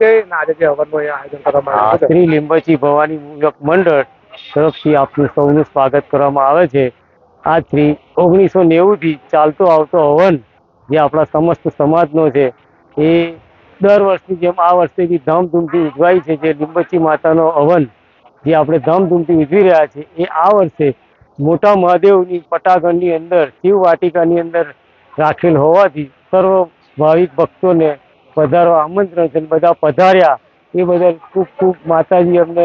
છે અને આજે જે હવનનું અહીંયા આયોજન કરવામાં આવ્યું છે? શ્રી લીંબચી ભવાની મુજબ મંડળ તરફથી આપનું સૌનું સ્વાગત કરવામાં આવે છે. આજથી 1990 થી ચાલતો આવતો હવન જે આપણા સમસ્ત સમાજનો છે એ દર વર્ષની જેમ આ વર્ષે બી ધામધૂમથી ઉજવાય છે. જે લીંબચી માતાનો હવન જે આપણે ધામધૂમથી ઉજવી રહ્યા છીએ એ આ વર્ષે મોટા મહાદેવની પટાગણની અંદર શિવ વાટિકાની અંદર રાખેલ હોવાથી સર્વ ભાવિક ભક્તોને પધારવા આમંત્રણ છે. બધા પધાર્યા એ બદલ ખૂબ ખૂબ માતાજી અમને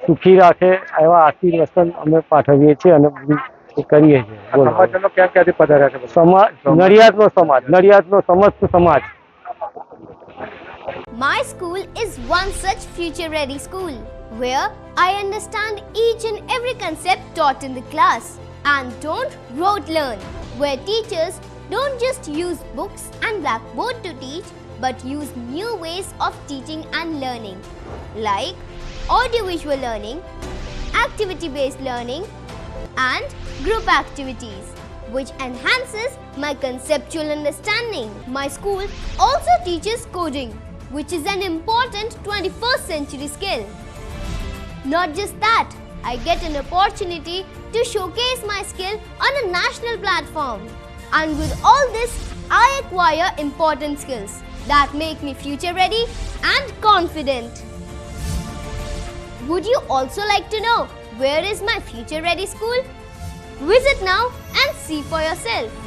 સુખી રાખે એવા આશીર્વચન અમે પાઠવીએ છીએ અને કરીએ છીએ. સમાજનો ક્યાં ક્યાંથી પધાર્યા છે? સમાજ નડિયાદનો સમસ્ત સમાજ. My school is one such future-ready school where I understand each and every concept taught in the class and don't rote learn, where teachers don't just use books and blackboard to teach but use new ways of teaching and learning like audiovisual learning, activity-based learning and group activities which enhances my conceptual understanding. My school also teaches coding, which is an important 21st century skill. Not just that, I get an opportunity to showcase my skill on a national platform. And with all this, I acquire important skills that make me future ready and confident. Would you also like to know where is my future ready school? Visit now and see for yourself.